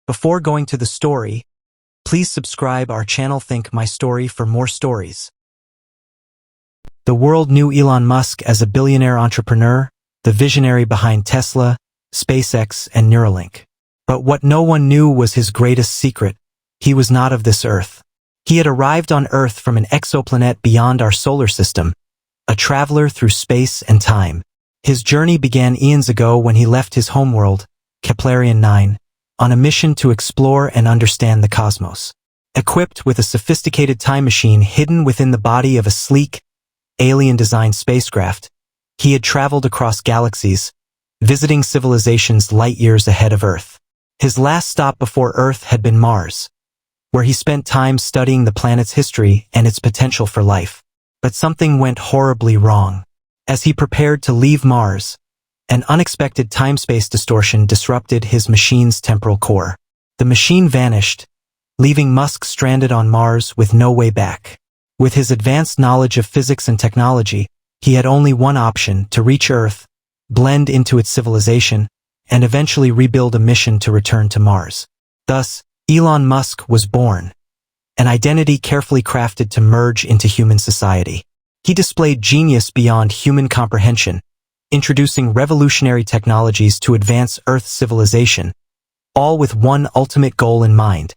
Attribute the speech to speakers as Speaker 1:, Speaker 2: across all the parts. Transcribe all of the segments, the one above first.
Speaker 1: Before going to the story, please subscribe our channel Think My Story for more stories. The world knew Elon Musk as a billionaire entrepreneur, the visionary behind Tesla, SpaceX, and Neuralink. But what no one knew was his greatest secret. He was not of this Earth. He had arrived on Earth from an exoplanet beyond our solar system, a traveler through space and time. His journey began eons ago when he left his homeworld, Keplerian 9, on a mission to explore and understand the cosmos. Equipped with a sophisticated time machine hidden within the body of a sleek, alien-designed spacecraft, he had traveled across galaxies, visiting civilizations light-years ahead of Earth. His last stop before Earth had been Mars, where he spent time studying the planet's history and its potential for life. But something went horribly wrong. As he prepared to leave Mars, an unexpected time-space distortion disrupted his machine's temporal core. The machine vanished, leaving Musk stranded on Mars with no way back. With his advanced knowledge of physics and technology, he had only one option: to reach Earth, blend into its civilization, and eventually rebuild a mission to return to Mars. Thus, Elon Musk was born, an identity carefully crafted to merge into human society. He displayed genius beyond human comprehension, introducing revolutionary technologies to advance Earth's civilization, all with one ultimate goal in mind: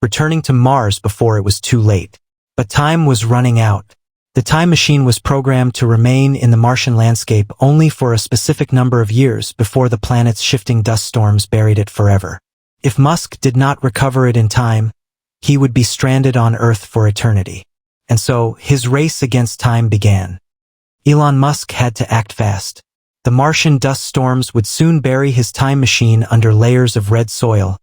Speaker 1: returning to Mars before it was too late. But time was running out. The time machine was programmed to remain in the Martian landscape only for a specific number of years before the planet's shifting dust storms buried it forever. If Musk did not recover it in time, he would be stranded on Earth for eternity. And so, his race against time began. Elon Musk had to act fast. The Martian dust storms would soon bury his time machine under layers of red soil,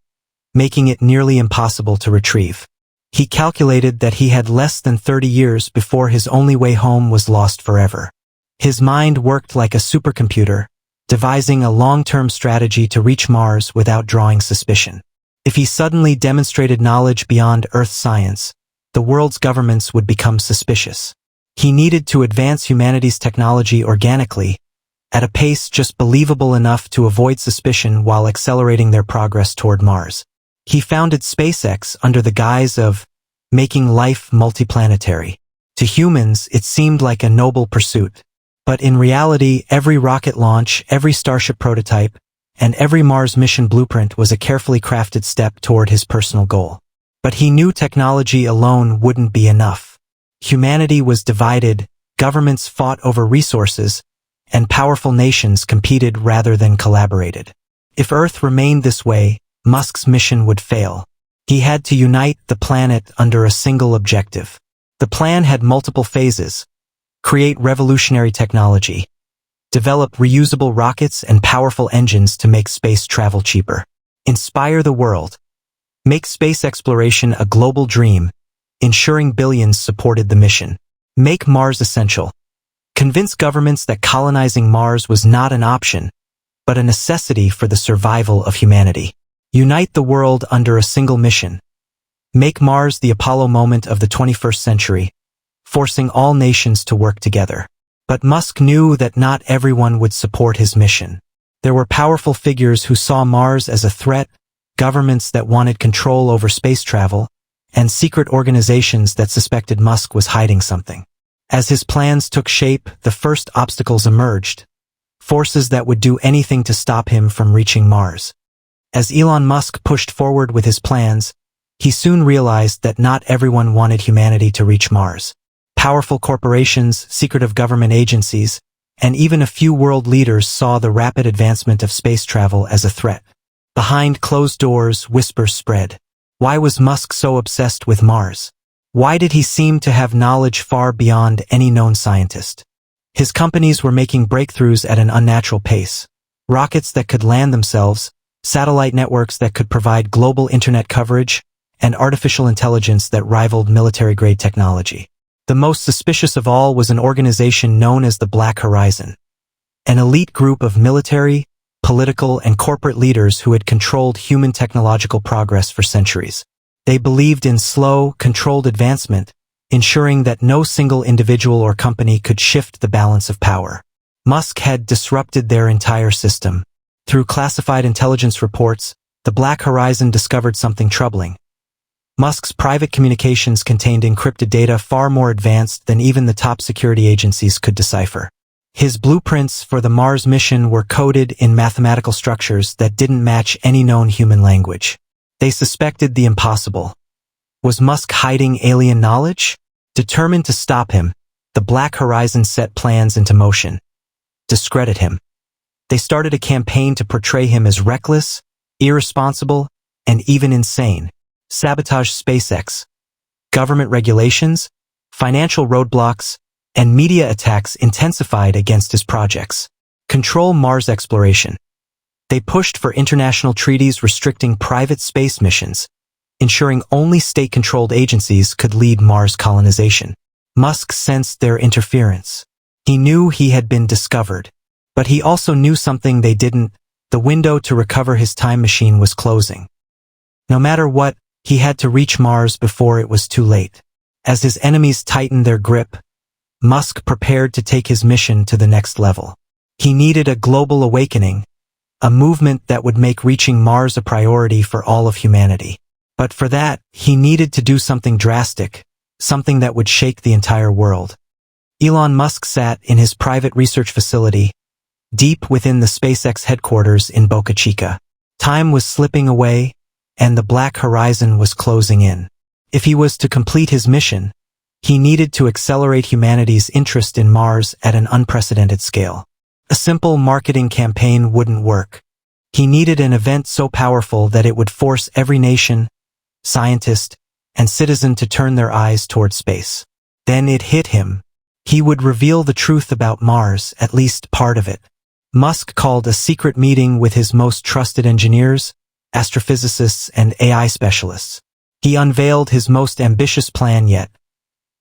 Speaker 1: making it nearly impossible to retrieve. He calculated that he had less than 30 years before his only way home was lost forever. His mind worked like a supercomputer, devising a long-term strategy to reach Mars without drawing suspicion. If he suddenly demonstrated knowledge beyond Earth science, the world's governments would become suspicious. He needed to advance humanity's technology organically, at a pace just believable enough to avoid suspicion while accelerating their progress toward Mars. He founded SpaceX under the guise of making life multiplanetary. To humans, it seemed like a noble pursuit. But in reality, every rocket launch, every Starship prototype, and every Mars mission blueprint was a carefully crafted step toward his personal goal. But he knew technology alone wouldn't be enough. Humanity was divided, governments fought over resources, and powerful nations competed rather than collaborated. If Earth remained this way, Musk's mission would fail. He had to unite the planet under a single objective. The plan had multiple phases: create revolutionary technology, develop reusable rockets and powerful engines to make space travel cheaper, inspire the world, make space exploration a global dream, ensuring billions supported the mission, make Mars essential, convince governments that colonizing Mars was not an option, but a necessity for the survival of humanity. Unite the world under a single mission. Make Mars the Apollo moment of the 21st century, forcing all nations to work together. But Musk knew that not everyone would support his mission. There were powerful figures who saw Mars as a threat, governments that wanted control over space travel, and secret organizations that suspected Musk was hiding something. As his plans took shape, the first obstacles emerged, forces that would do anything to stop him from reaching Mars. As Elon Musk pushed forward with his plans, he soon realized that not everyone wanted humanity to reach Mars. Powerful corporations, secretive government agencies, and even a few world leaders saw the rapid advancement of space travel as a threat. Behind closed doors, whispers spread. Why was Musk so obsessed with Mars? Why did he seem to have knowledge far beyond any known scientist? His companies were making breakthroughs at an unnatural pace. Rockets that could land themselves, satellite networks that could provide global internet coverage, and artificial intelligence that rivaled military-grade technology. The most suspicious of all was an organization known as the Black Horizon, an elite group of military, political, and corporate leaders who had controlled human technological progress for centuries. They believed in slow, controlled advancement, ensuring that no single individual or company could shift the balance of power. Musk had disrupted their entire system. Through classified intelligence reports, the Black Horizon discovered something troubling. Musk's private communications contained encrypted data far more advanced than even the top security agencies could decipher. His blueprints for the Mars mission were coded in mathematical structures that didn't match any known human language. They suspected the impossible. Was Musk hiding alien knowledge? Determined to stop him, the Black Horizon set plans into motion. Discredit him. They started a campaign to portray him as reckless, irresponsible, and even insane. Sabotage SpaceX. Government regulations, financial roadblocks, and media attacks intensified against his projects. Control Mars exploration. They pushed for international treaties restricting private space missions, ensuring only state-controlled agencies could lead Mars colonization. Musk sensed their interference. He knew he had been discovered, but he also knew something they didn't. The window to recover his time machine was closing. No matter what, he had to reach Mars before it was too late. As his enemies tightened their grip, Musk prepared to take his mission to the next level. He needed a global awakening, a movement that would make reaching Mars a priority for all of humanity. But for that, he needed to do something drastic, something that would shake the entire world. Elon Musk sat in his private research facility, deep within the SpaceX headquarters in Boca Chica. Time was slipping away, and the Black Horizon was closing in. If he was to complete his mission, he needed to accelerate humanity's interest in Mars at an unprecedented scale. A simple marketing campaign wouldn't work. He needed an event so powerful that it would force every nation, scientist, and citizen to turn their eyes toward space. Then it hit him. He would reveal the truth about Mars, at least part of it. Musk called a secret meeting with his most trusted engineers, astrophysicists, and AI specialists. He unveiled his most ambitious plan yet,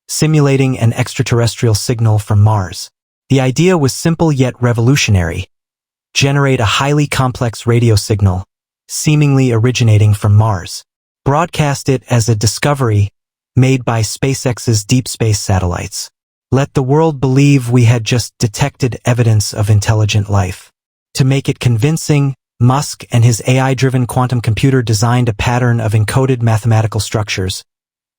Speaker 1: simulating an extraterrestrial signal from Mars. The idea was simple yet revolutionary. Generate a highly complex radio signal, seemingly originating from Mars. Broadcast it as a discovery made by SpaceX's deep space satellites. Let the world believe we had just detected evidence of intelligent life. To make it convincing, Musk and his AI-driven quantum computer designed a pattern of encoded mathematical structures,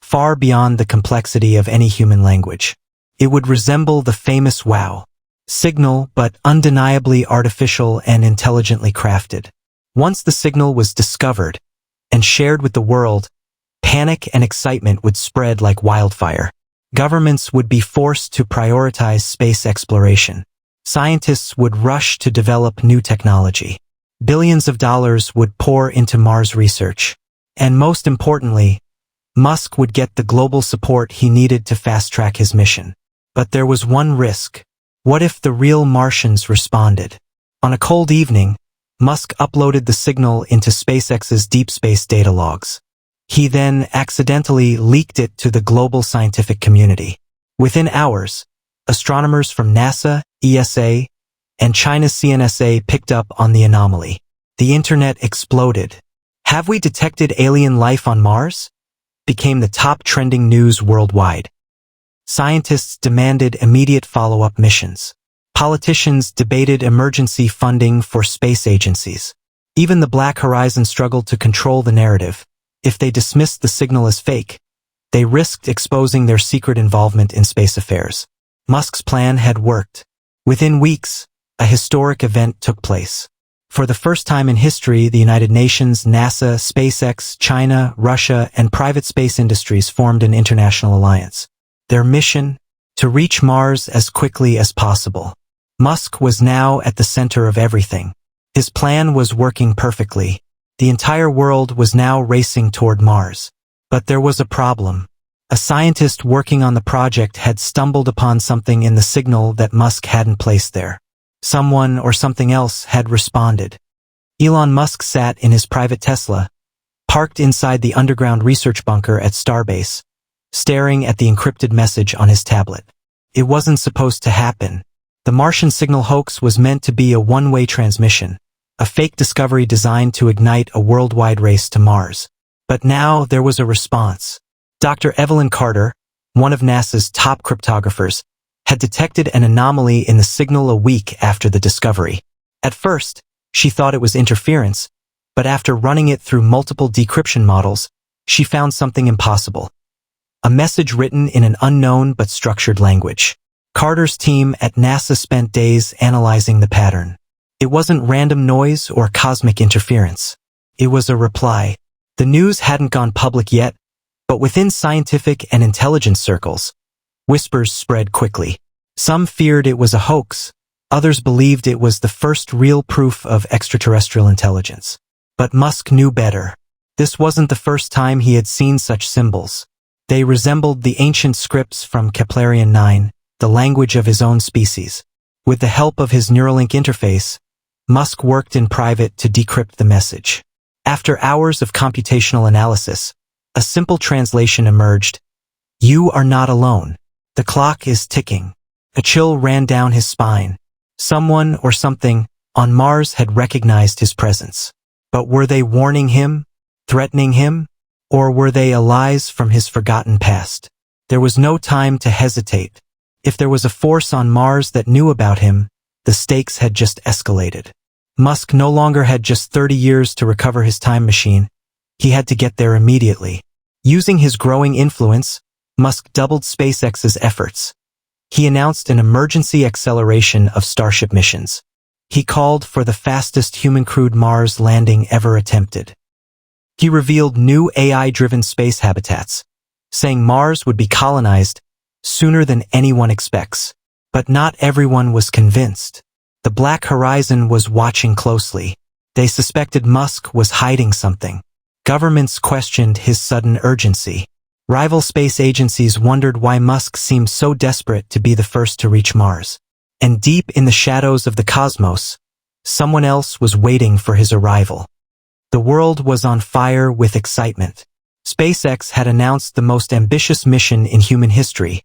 Speaker 1: far beyond the complexity of any human language. It would resemble the famous WOW signal, but undeniably artificial and intelligently crafted. Once the signal was discovered and shared with the world, panic and excitement would spread like wildfire. Governments would be forced to prioritize space exploration. Scientists would rush to develop new technology. Billions of dollars would pour into Mars research. And most importantly, Musk would get the global support he needed to fast-track his mission. But there was one risk. What if the real Martians responded? On a cold evening, Musk uploaded the signal into SpaceX's deep space data logs. He then accidentally leaked it to the global scientific community. Within hours, astronomers from NASA, ESA, and China's CNSA picked up on the anomaly. The internet exploded. "Have we detected alien life on Mars?" became the top trending news worldwide. Scientists demanded immediate follow-up missions. Politicians debated emergency funding for space agencies. Even the Black Horizon struggled to control the narrative. If they dismissed the signal as fake, they risked exposing their secret involvement in space affairs. Musk's plan had worked. Within weeks, a historic event took place. For the first time in history, the United Nations, NASA, SpaceX, China, Russia, and private space industries formed an international alliance. Their mission? To reach Mars as quickly as possible. Musk was now at the center of everything. His plan was working perfectly. The entire world was now racing toward Mars. But there was a problem. A scientist working on the project had stumbled upon something in the signal that Musk hadn't placed there. Someone or something else had responded. Elon Musk sat in his private Tesla, parked inside the underground research bunker at Starbase, staring at the encrypted message on his tablet. It wasn't supposed to happen. The Martian signal hoax was meant to be a one-way transmission, a fake discovery designed to ignite a worldwide race to Mars. But now there was a response. Dr. Evelyn Carter, one of NASA's top cryptographers, had detected an anomaly in the signal a week after the discovery. At first, she thought it was interference, But after running it through multiple decryption models, she found something impossible. A message written in an unknown but structured language. Carter's team at NASA spent days analyzing the pattern. It wasn't random noise or cosmic interference. It was a reply. The news hadn't gone public yet, but within scientific and intelligence circles, whispers spread quickly. Some feared it was a hoax. Others believed it was the first real proof of extraterrestrial intelligence. But Musk knew better. This wasn't the first time he had seen such symbols. They resembled the ancient scripts from Keplerian 9, the language of his own species. With the help of his Neuralink interface, Musk worked in private to decrypt the message. After hours of computational analysis, a simple translation emerged. "You are not alone. The clock is ticking." A chill ran down his spine. Someone or something on Mars had recognized his presence. But were they warning him? Threatening him? Or were they allies from his forgotten past? There was no time to hesitate. If there was a force on Mars that knew about him, the stakes had just escalated. Musk no longer had just 30 years to recover his time machine. He had to get there immediately. Using his growing influence, Musk doubled SpaceX's efforts. He announced an emergency acceleration of Starship missions. He called for the fastest human-crewed Mars landing ever attempted. He revealed new AI-driven space habitats, saying Mars would be colonized sooner than anyone expects. But not everyone was convinced. The Black Horizon was watching closely. They suspected Musk was hiding something. Governments questioned his sudden urgency. Rival space agencies wondered why Musk seemed so desperate to be the first to reach Mars. And deep in the shadows of the cosmos, someone else was waiting for his arrival. The world was on fire with excitement. SpaceX had announced the most ambitious mission in human history,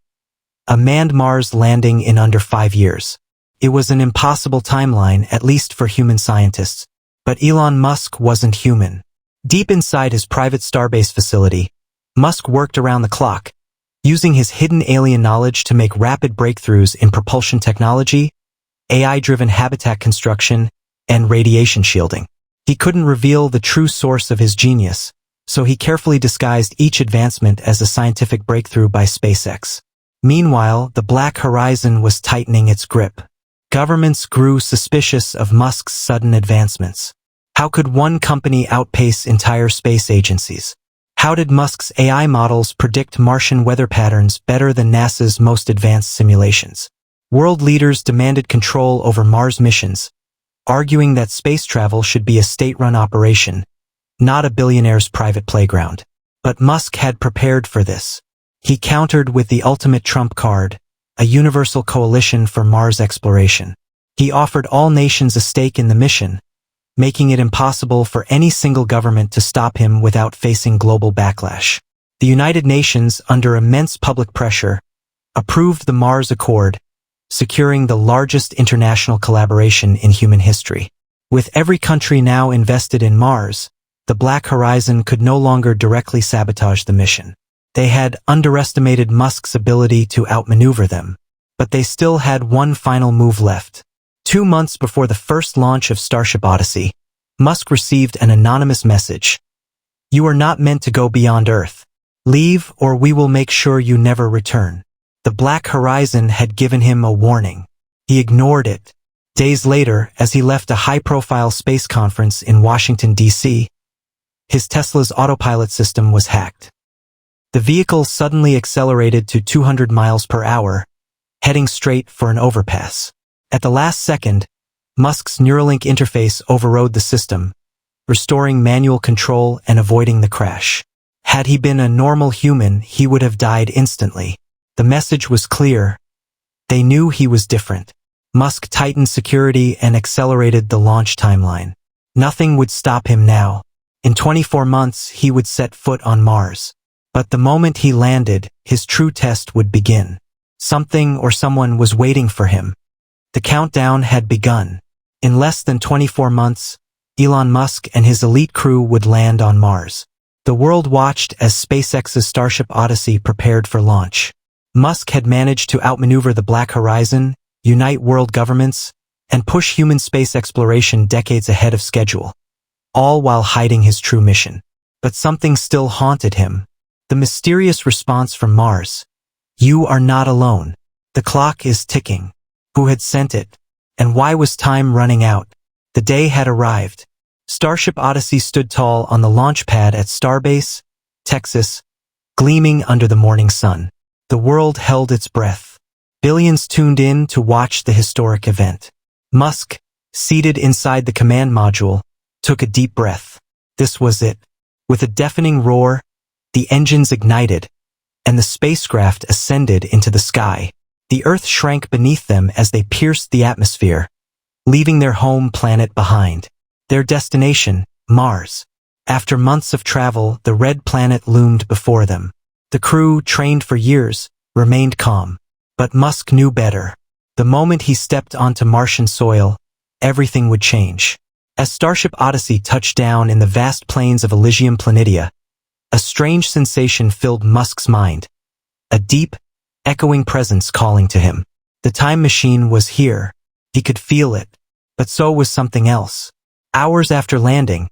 Speaker 1: a manned Mars landing in under 5 years. It was an impossible timeline, at least for human scientists. But Elon Musk wasn't human. Deep inside his private starbase facility, Musk worked around the clock, using his hidden alien knowledge to make rapid breakthroughs in propulsion technology, AI-driven habitat construction, and radiation shielding. He couldn't reveal the true source of his genius, so he carefully disguised each advancement as a scientific breakthrough by SpaceX. Meanwhile, the Black Horizon was tightening its grip. Governments grew suspicious of Musk's sudden advancements. How could one company outpace entire space agencies? How did Musk's AI models predict Martian weather patterns better than NASA's most advanced simulations? World leaders demanded control over Mars missions, arguing that space travel should be a state-run operation, not a billionaire's private playground. But Musk had prepared for this. He countered with the ultimate trump card, a universal coalition for Mars exploration. He offered all nations a stake in the mission, making it impossible for any single government to stop him without facing global backlash. The United Nations, under immense public pressure, approved the Mars Accord, securing the largest international collaboration in human history. With every country now invested in Mars, the Black Horizon could no longer directly sabotage the mission. They had underestimated Musk's ability to outmaneuver them, but they still had one final move left. 2 months before the first launch of Starship Odyssey, Musk received an anonymous message. "You are not meant to go beyond Earth. Leave or we will make sure you never return." The Black Horizon had given him a warning. He ignored it. Days later, as he left a high-profile space conference in Washington, D.C., his Tesla's autopilot system was hacked. The vehicle suddenly accelerated to 200 miles per hour, heading straight for an overpass. At the last second, Musk's Neuralink interface overrode the system, restoring manual control and avoiding the crash. Had he been a normal human, he would have died instantly. The message was clear. They knew he was different. Musk tightened security and accelerated the launch timeline. Nothing would stop him now. In 24 months, he would set foot on Mars. But the moment he landed, his true test would begin. Something or someone was waiting for him. The countdown had begun. In less than 24 months, Elon Musk and his elite crew would land on Mars. The world watched as SpaceX's Starship Odyssey prepared for launch. Musk had managed to outmaneuver the Black Horizon, unite world governments, and push human space exploration decades ahead of schedule. all while hiding his true mission. But something still haunted him. The mysterious response from Mars. "You are not alone. The clock is ticking." Who had sent it? And why was time running out? The day had arrived. Starship Odyssey stood tall on the launch pad at Starbase, Texas, gleaming under the morning sun. The world held its breath. Billions tuned in to watch the historic event. Musk, seated inside the command module, took a deep breath. This was it. With a deafening roar, the engines ignited, and the spacecraft ascended into the sky. The Earth shrank beneath them as they pierced the atmosphere, leaving their home planet behind. Their destination, Mars. After months of travel, the red planet loomed before them. The crew, trained for years, remained calm. But Musk knew better. The moment he stepped onto Martian soil, everything would change. As Starship Odyssey touched down in the vast plains of Elysium Planitia, a strange sensation filled Musk's mind. A deep, echoing presence calling to him. The time machine was here. He could feel it. But so was something else. Hours after landing,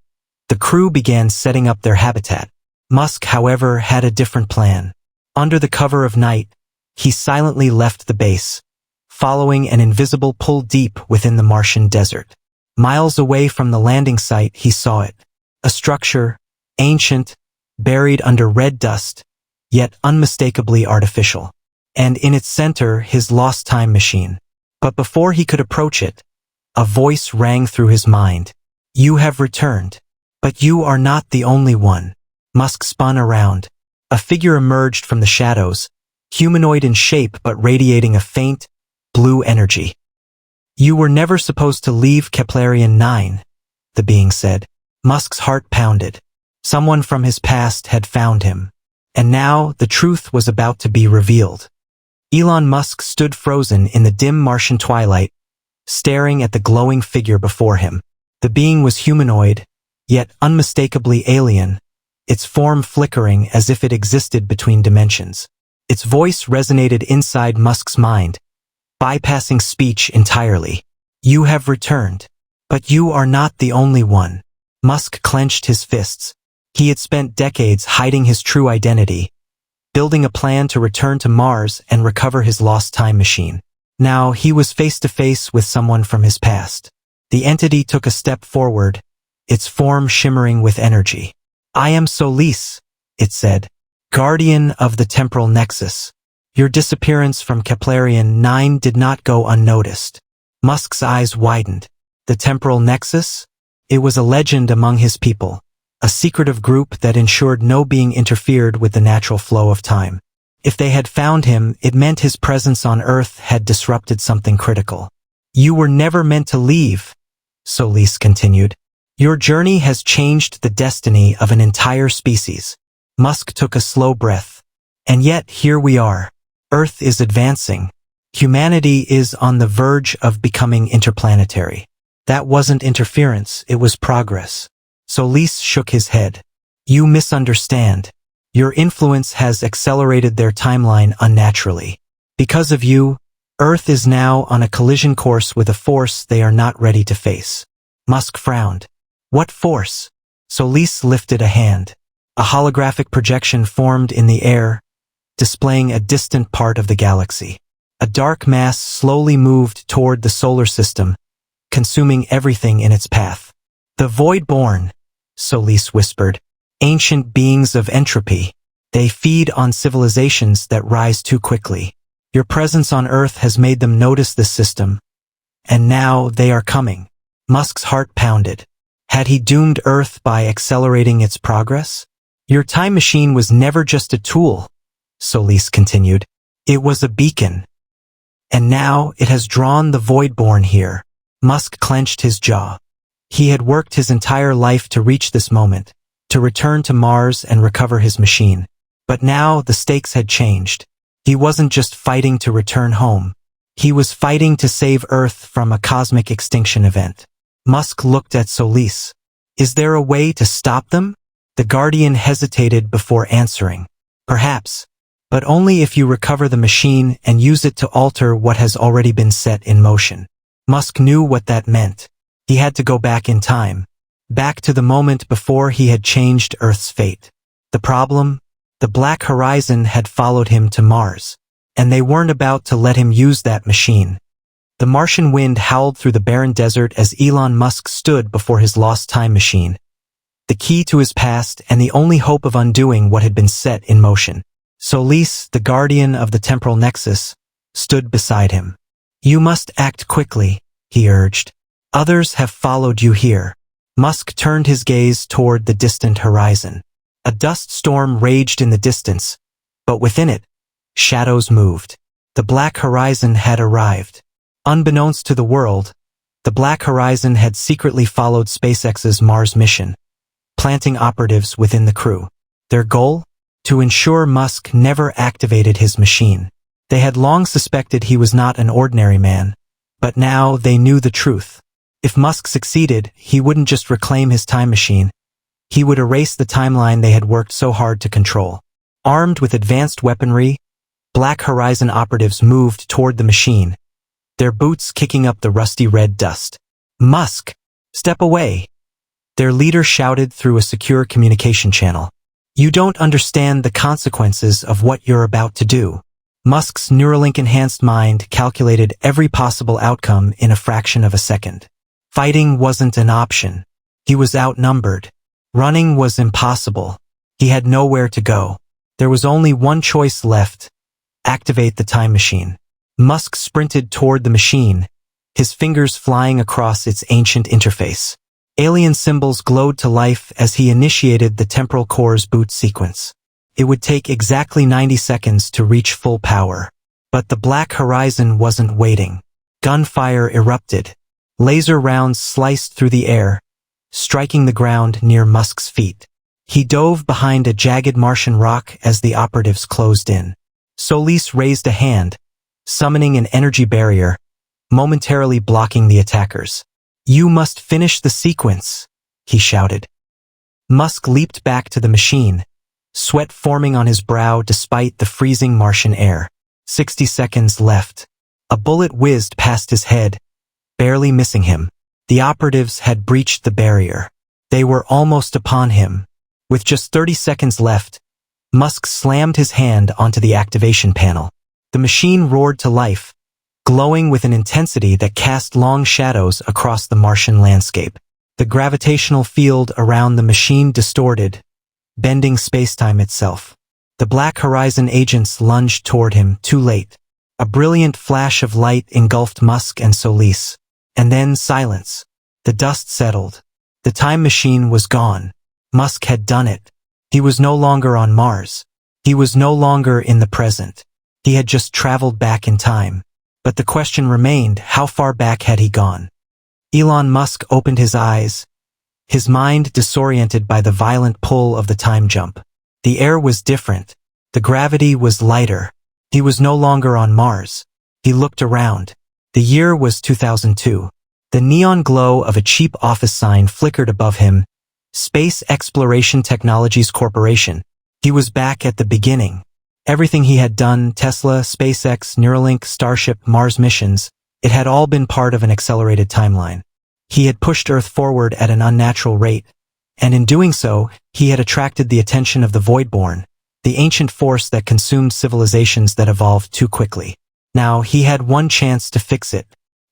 Speaker 1: the crew began setting up their habitat. Musk, however, had a different plan. Under the cover of night, he silently left the base, following an invisible pull deep within the Martian desert. Miles away from the landing site, he saw it. A structure, ancient, buried under red dust, yet unmistakably artificial. And in its center, his lost time machine. But before he could approach it, a voice rang through his mind. "You have returned. But you are not the only one." Musk spun around. A figure emerged from the shadows, humanoid in shape but radiating a faint, blue energy. "You were never supposed to leave Keplerian 9, the being said. Musk's heart pounded. Someone from his past had found him. And now the truth was about to be revealed. Elon Musk stood frozen in the dim Martian twilight, staring at the glowing figure before him. The being was humanoid, yet unmistakably alien, its form flickering as if it existed between dimensions. Its voice resonated inside Musk's mind, bypassing speech entirely. "You have returned. But you are not the only one." Musk clenched his fists. He had spent decades hiding his true identity, building a plan to return to Mars and recover his lost time machine. Now he was face to face with someone from his past. The entity took a step forward, its form shimmering with energy. "I am Solis," it said, "guardian of the temporal nexus. Your disappearance from Keplerian 9 did not go unnoticed." Musk's eyes widened. The temporal nexus? It was a legend among his people, a secretive group that ensured no being interfered with the natural flow of time. If they had found him, it meant his presence on Earth had disrupted something critical. "You were never meant to leave," Solis continued. "Your journey has changed the destiny of an entire species." Musk took a slow breath. "And yet here we are. Earth is advancing. Humanity is on the verge of becoming interplanetary. That wasn't interference, it was progress." Solis shook his head. "You misunderstand. Your influence has accelerated their timeline unnaturally. Because of you, Earth is now on a collision course with a force they are not ready to face." Musk frowned. "What force?" Solis lifted a hand. A holographic projection formed in the air, displaying a distant part of the galaxy. A dark mass slowly moved toward the solar system, consuming everything in its path. "The Voidborn," Solis whispered. "Ancient beings of entropy. They feed on civilizations that rise too quickly. Your presence on Earth has made them notice this system. And now they are coming." Musk's heart pounded. Had he doomed Earth by accelerating its progress? "Your time machine was never just a tool," Solis continued. "It was a beacon. And now it has drawn the Voidborn here." Musk clenched his jaw. He had worked his entire life to reach this moment, to return to Mars and recover his machine. But now the stakes had changed. He wasn't just fighting to return home. He was fighting to save Earth from a cosmic extinction event. Musk looked at Solis. "Is there a way to stop them?" The Guardian hesitated before answering. "Perhaps, but only if you recover the machine and use it to alter what has already been set in motion." Musk knew what that meant. He had to go back in time, back to the moment before he had changed Earth's fate. The problem? The Black Horizon had followed him to Mars, and they weren't about to let him use that machine. The Martian wind howled through the barren desert as Elon Musk stood before his lost time machine, the key to his past and the only hope of undoing what had been set in motion. Solis, the guardian of the temporal nexus, stood beside him. "You must act quickly," he urged. "Others have followed you here." Musk turned his gaze toward the distant horizon. A dust storm raged in the distance, but within it, shadows moved. The Black Horizon had arrived. Unbeknownst to the world, the Black Horizon had secretly followed SpaceX's Mars mission, planting operatives within the crew. Their goal? To ensure Musk never activated his machine. They had long suspected he was not an ordinary man, but now they knew the truth. If Musk succeeded, he wouldn't just reclaim his time machine, he would erase the timeline they had worked so hard to control. Armed with advanced weaponry, Black Horizon operatives moved toward the machine, their boots kicking up the rusty red dust. "Musk, step away," their leader shouted through a secure communication channel. "You don't understand the consequences of what you're about to do." Musk's Neuralink-enhanced mind calculated every possible outcome in a fraction of a second. Fighting wasn't an option. He was outnumbered. Running was impossible. He had nowhere to go. There was only one choice left: activate the time machine. Musk sprinted toward the machine, his fingers flying across its ancient interface. Alien symbols glowed to life as he initiated the temporal core's boot sequence. It would take exactly 90 seconds to reach full power. But the Black Horizon wasn't waiting. Gunfire erupted. Laser rounds sliced through the air, striking the ground near Musk's feet. He dove behind a jagged Martian rock as the operatives closed in. Solis raised a hand, summoning an energy barrier, momentarily blocking the attackers. "You must finish the sequence," he shouted. Musk leaped back to the machine, sweat forming on his brow despite the freezing Martian air. 60 seconds left. A bullet whizzed past his head, barely missing him. The operatives had breached the barrier. They were almost upon him. With just 30 seconds left, Musk slammed his hand onto the activation panel. The machine roared to life, glowing with an intensity that cast long shadows across the Martian landscape. The gravitational field around the machine distorted, bending spacetime itself. The Black Horizon agents lunged toward him, too late. A brilliant flash of light engulfed Musk and Solis. And then silence. The dust settled. The time machine was gone. Musk had done it. He was no longer on Mars. He was no longer in the present. He had just traveled back in time. But the question remained, how far back had he gone? Elon Musk opened his eyes, his mind disoriented by the violent pull of the time jump. The air was different. The gravity was lighter. He was no longer on Mars. He looked around. The year was 2002. The neon glow of a cheap office sign flickered above him. Space Exploration Technologies Corporation. He was back at the beginning. Everything he had done, Tesla, SpaceX, Neuralink, Starship, Mars missions, it had all been part of an accelerated timeline. He had pushed Earth forward at an unnatural rate, and in doing so, he had attracted the attention of the Voidborn, the ancient force that consumed civilizations that evolved too quickly. Now he had one chance to fix it.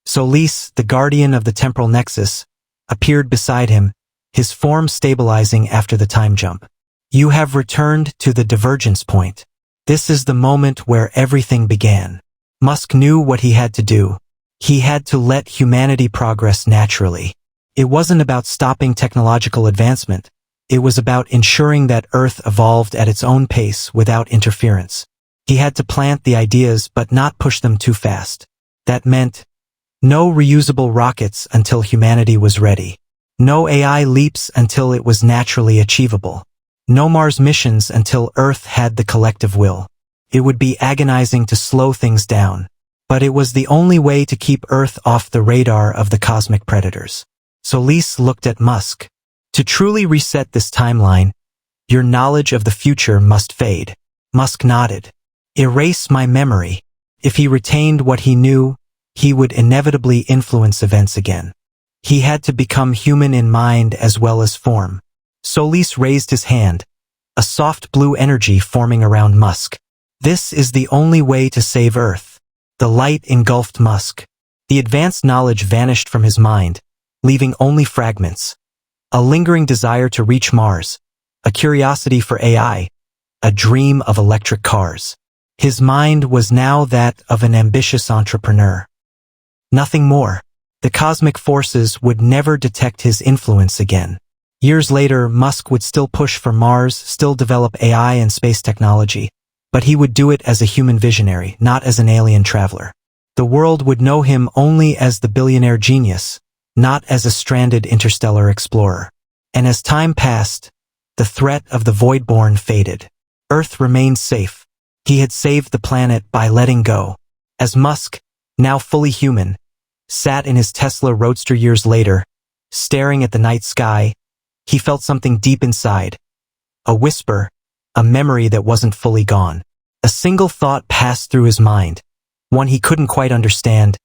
Speaker 1: Solis, the guardian of the temporal nexus, appeared beside him, his form stabilizing after the time jump. "You have returned to the divergence point. This is the moment where everything began." Musk knew what he had to do. He had to let humanity progress naturally. It wasn't about stopping technological advancement. It was about ensuring that Earth evolved at its own pace without interference. He had to plant the ideas but not push them too fast. That meant no reusable rockets until humanity was ready. No AI leaps until it was naturally achievable. No Mars missions until Earth had the collective will. It would be agonizing to slow things down, but it was the only way to keep Earth off the radar of the cosmic predators. Solis looked at Musk. "To truly reset this timeline, your knowledge of the future must fade." Musk nodded. "Erase my memory." If he retained what he knew, he would inevitably influence events again. He had to become human in mind as well as form. Solis raised his hand, a soft blue energy forming around Musk. This is the only way to save Earth. The light engulfed Musk. The advanced knowledge vanished from his mind, leaving only fragments. A lingering desire to reach Mars, a curiosity for AI, a dream of electric cars. His mind was now that of an ambitious entrepreneur. Nothing more. The cosmic forces would never detect his influence again. Years later, Musk would still push for Mars, still develop AI and space technology, but he would do it as a human visionary, not as an alien traveler. The world would know him only as the billionaire genius, not as a stranded interstellar explorer. And as time passed, the threat of the Voidborn faded. Earth remained safe. He had saved the planet by letting go. As Musk, now fully human, sat in his Tesla Roadster years later, staring at the night sky, he felt something deep inside. A whisper, a memory that wasn't fully gone. A single thought passed through his mind, one he couldn't quite understand.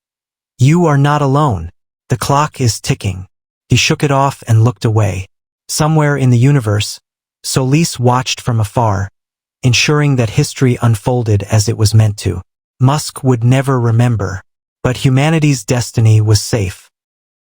Speaker 1: You are not alone. The clock is ticking. He shook it off and looked away. Somewhere in the universe, Solis watched from afar, ensuring that history unfolded as it was meant to. Musk would never remember, but humanity's destiny was safe.